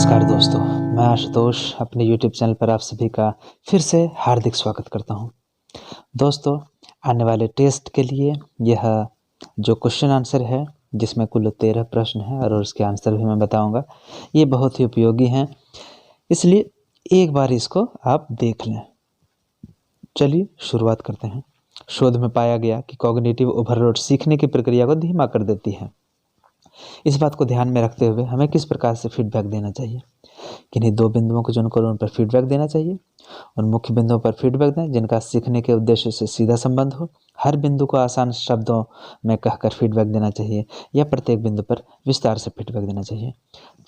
नमस्कार दोस्तों, मैं आशुतोष अपने YouTube चैनल पर आप सभी का फिर से हार्दिक स्वागत करता हूं। दोस्तों, आने वाले टेस्ट के लिए यह जो क्वेश्चन आंसर है, जिसमें कुल 13 प्रश्न हैं और उसके आंसर भी मैं बताऊंगा, ये बहुत ही उपयोगी हैं, इसलिए एक बार इसको आप देख लें। चलिए शुरुआत करते हैं। शोध में पाया गया कि कॉग्निटिव ओवरलोड सीखने की प्रक्रिया को धीमा कर देती है। इस बात को ध्यान में रखते हुए हमें किस प्रकार से फीडबैक देना चाहिए? किन्हीं 2 बिंदुओं को चुनकर उन पर फीडबैक देना चाहिए। उन मुख्य बिंदुओं पर फीडबैक दें जिनका सीखने के उद्देश्य से सीधा संबंध हो। हर बिंदु को आसान शब्दों में कहकर फीडबैक देना चाहिए या प्रत्येक बिंदु पर विस्तार से फीडबैक देना चाहिए।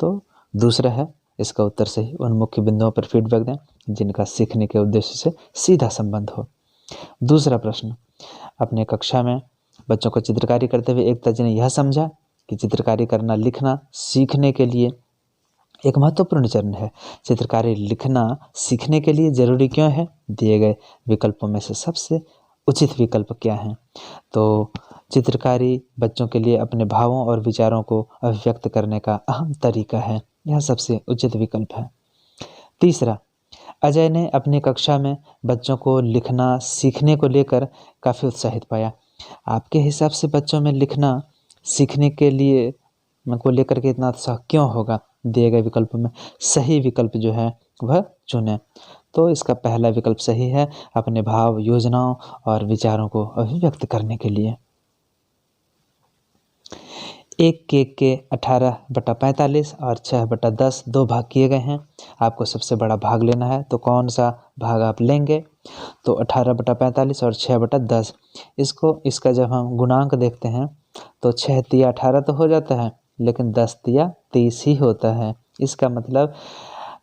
तो दूसरा है इसका उत्तर सही। उन मुख्य बिंदुओं पर फीडबैक दें जिनका सीखने के उद्देश्य से सीधा संबंध हो। दूसरा प्रश्न, अपने कक्षा में बच्चों को चित्रकारी करते हुए एक तज्ञ ने यह समझा कि चित्रकारी करना लिखना सीखने के लिए एक महत्वपूर्ण चरण है। चित्रकारी लिखना सीखने के लिए जरूरी क्यों है? दिए गए विकल्पों में से सबसे उचित विकल्प क्या है? तो चित्रकारी बच्चों के लिए अपने भावों और विचारों को अभिव्यक्त करने का अहम तरीका है। यह सबसे उचित विकल्प है। तीसरा, अजय ने अपनी कक्षा में बच्चों को लिखना सीखने को लेकर काफ़ी उत्साहित पाया। आपके हिसाब से बच्चों में लिखना सीखने के लिए को लेकर के इतना उत्साह क्यों होगा? दिए गए विकल्प में सही विकल्प जो है वह चुनें। तो इसका पहला विकल्प सही है, अपने भाव, योजनाओं और विचारों को अभिव्यक्त करने के लिए। एक केक के 18/45 और 6/10 दो भाग किए गए हैं। आपको सबसे बड़ा भाग लेना है, तो कौन सा भाग आप लेंगे? तो 18/45 और 6/10। इसका जब हम गुणांक देखते हैं तो 6 तिया 18 तो हो जाता है, लेकिन 10 तिया 30 ही होता है। इसका मतलब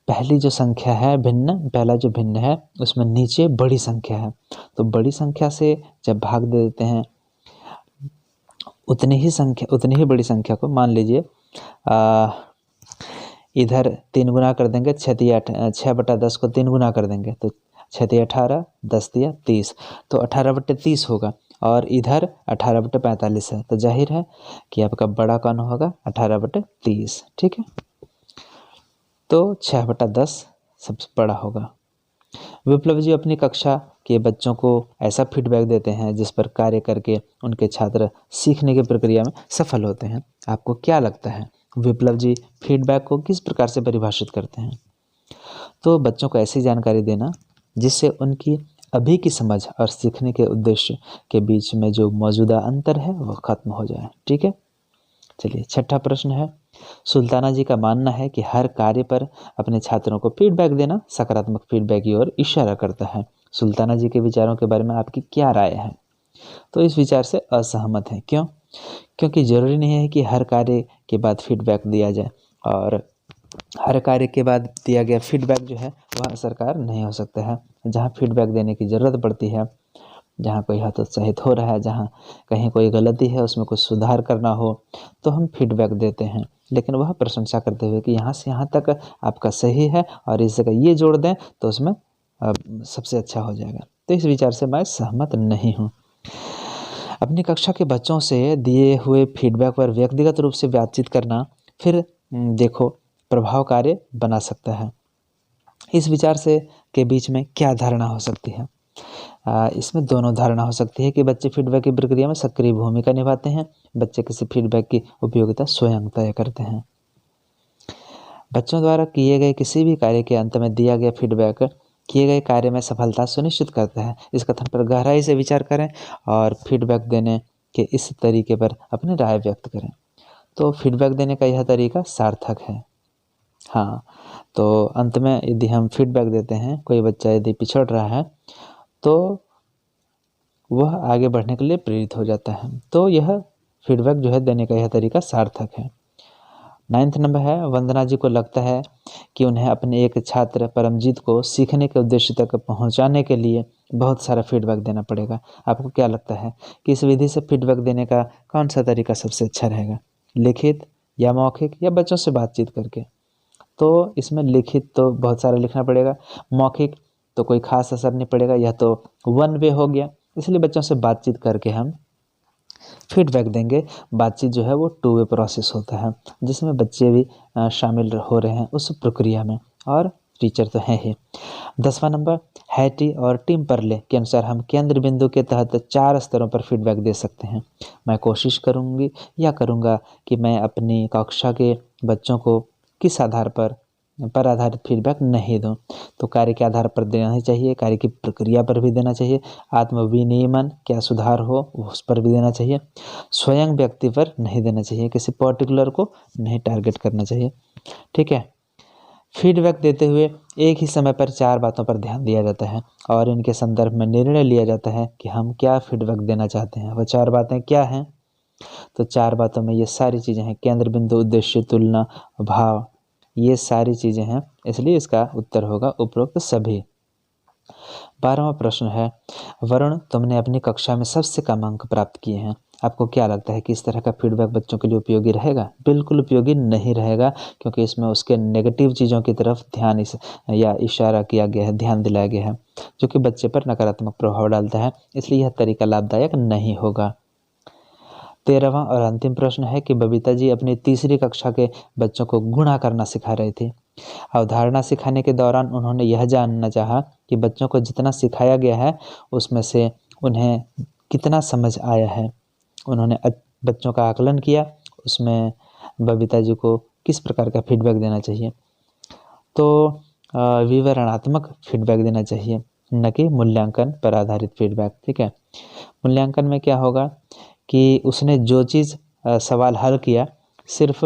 पहली जो संख्या है पहला जो भिन्न है उसमें नीचे बड़ी संख्या है, तो बड़ी संख्या से जब भाग दे देते हैं उतनी ही बड़ी संख्या को, मान लीजिए इधर 3 गुना कर देंगे, 6/10 को 3 गुना कर देंगे तो 6 तिया 18, 10 तिया 30, तो 18/30 होगा। और इधर 18/45 है, तो जाहिर है कि आपका बड़ा कौन होगा? 18/30। ठीक है, तो 6/10 सबसे बड़ा होगा। विप्लव जी अपनी कक्षा के बच्चों को ऐसा फीडबैक देते हैं जिस पर कार्य करके उनके छात्र सीखने की प्रक्रिया में सफल होते हैं। आपको क्या लगता है विप्लव जी फीडबैक को किस प्रकार से परिभाषित करते हैं? तो बच्चों को ऐसी जानकारी देना जिससे उनकी अभी की समझ और सीखने के उद्देश्य के बीच में जो मौजूदा अंतर है वह खत्म हो जाए। ठीक है, चलिए छठा प्रश्न है, सुल्ताना जी का मानना है कि हर कार्य पर अपने छात्रों को फीडबैक देना सकारात्मक फीडबैक की ओर इशारा करता है। सुल्ताना जी के विचारों के बारे में आपकी क्या राय है? तो इस विचार से असहमत है। क्यों? क्योंकि जरूरी नहीं है कि हर कार्य के बाद फीडबैक दिया जाए, और हर कार्य के बाद दिया गया फीडबैक जो है वह असरकार नहीं हो सकता है। जहाँ फीडबैक देने की ज़रूरत पड़ती है, जहाँ कोई हतोत्साहित हो रहा है, जहाँ कहीं कोई गलती है उसमें कुछ सुधार करना हो, तो हम फीडबैक देते हैं, लेकिन वह प्रशंसा करते हुए कि यहाँ से यहाँ तक आपका सही है और इस जगह ये जोड़ दें तो उसमें सबसे अच्छा हो जाएगा। तो इस विचार से मैं सहमत नहीं हूँ। अपनी कक्षा के बच्चों से दिए हुए फीडबैक पर व्यक्तिगत रूप से बातचीत करना फिर देखो प्रभावकारी बना सकता है। इस विचार से के बीच में क्या धारणा हो सकती है? इसमें दोनों धारणा हो सकती है कि बच्चे फीडबैक की प्रक्रिया में सक्रिय भूमिका निभाते हैं। बच्चे किसी फीडबैक की उपयोगिता स्वयं तय करते हैं। बच्चों द्वारा किए गए किसी भी कार्य के अंत में दिया गया फीडबैक किए गए कार्य में सफलता सुनिश्चित करता है। इस कथन पर गहराई से विचार करें और फीडबैक देने के इस तरीके पर अपनी राय व्यक्त करें। तो फीडबैक देने का यह तरीका सार्थक है। हाँ, तो अंत में यदि हम फीडबैक देते हैं, कोई बच्चा यदि पिछड़ रहा है तो वह आगे बढ़ने के लिए प्रेरित हो जाता है। तो यह फीडबैक जो है देने का यह तरीका सार्थक है। 9वां नंबर है, वंदना जी को लगता है कि उन्हें अपने एक छात्र परमजीत को सीखने के उद्देश्य तक पहुंचाने के लिए बहुत सारा फीडबैक देना पड़ेगा। आपको क्या लगता है कि इस विधि से फीडबैक देने का कौन सा तरीका सबसे अच्छा रहेगा? लिखित या मौखिक या बच्चों से बातचीत करके? तो इसमें लिखित तो बहुत सारा लिखना पड़ेगा, मौखिक तो कोई खास असर नहीं पड़ेगा, यह तो वन वे हो गया। इसलिए बच्चों से बातचीत करके हम फीडबैक देंगे। बातचीत जो है वो टू वे प्रोसेस होता है, जिसमें बच्चे भी शामिल हो रहे हैं उस प्रक्रिया में, और टीचर तो हैं ही। 10वां नंबर, हैटी और टीम परले के अनुसार हम केंद्र बिंदु के तहत 4 स्तरों पर फीडबैक दे सकते हैं। मैं कोशिश करूँगी या करूँगा कि मैं अपनी कक्षा के बच्चों को किस आधार पर आधारित फीडबैक नहीं दूं। तो कार्य के आधार पर देना ही चाहिए, कार्य की प्रक्रिया पर भी देना चाहिए, आत्म विनियमन क्या सुधार हो उस पर भी देना चाहिए, स्वयं व्यक्ति पर नहीं देना चाहिए, किसी पर्टिकुलर को नहीं टारगेट करना चाहिए। ठीक है। फीडबैक देते हुए एक ही समय पर 4 बातों पर ध्यान दिया जाता है और इनके संदर्भ में निर्णय लिया जाता है कि हम क्या फीडबैक देना चाहते हैं। वह 4 बातें क्या हैं? तो 4 बातों में ये सारी चीज़ें हैं, केंद्र बिंदु, उद्देश्य, तुलना, भाव, ये सारी चीज़ें हैं, इसलिए इसका उत्तर होगा उपरोक्त सभी। 12वां प्रश्न है, वरुण तुमने अपनी कक्षा में सबसे कम अंक प्राप्त किए हैं, आपको क्या लगता है कि इस तरह का फीडबैक बच्चों के लिए उपयोगी रहेगा? बिल्कुल उपयोगी नहीं रहेगा, क्योंकि इसमें उसके नेगेटिव चीज़ों की तरफ ध्यान या इशारा किया गया है, ध्यान दिलाया गया है, जो कि बच्चे पर नकारात्मक प्रभाव डालता है, इसलिए यह तरीका लाभदायक नहीं होगा। 13वां और अंतिम प्रश्न है कि बबीता जी अपनी तीसरी कक्षा के बच्चों को गुणा करना सिखा रहे थे। अवधारणा सिखाने के दौरान उन्होंने यह जानना चाहा कि बच्चों को जितना सिखाया गया है उसमें से उन्हें कितना समझ आया है। उन्होंने बच्चों का आकलन किया, उसमें बबीता जी को किस प्रकार का फीडबैक देना चाहिए। तो विवरणात्मक फीडबैक देना चाहिए, न कि मूल्यांकन पर आधारित फीडबैक। ठीक है। मूल्यांकन में क्या होगा कि उसने जो चीज़ सवाल हल किया सिर्फ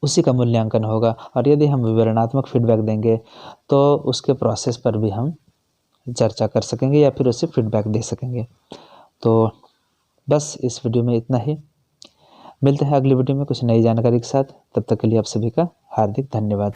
उसी का मूल्यांकन होगा, और यदि हम विवरणात्मक फीडबैक देंगे तो उसके प्रोसेस पर भी हम चर्चा कर सकेंगे या फिर उससे फीडबैक दे सकेंगे। तो बस इस वीडियो में इतना ही, मिलते हैं अगली वीडियो में कुछ नई जानकारी के साथ। तब तक के लिए आप सभी का हार्दिक धन्यवाद।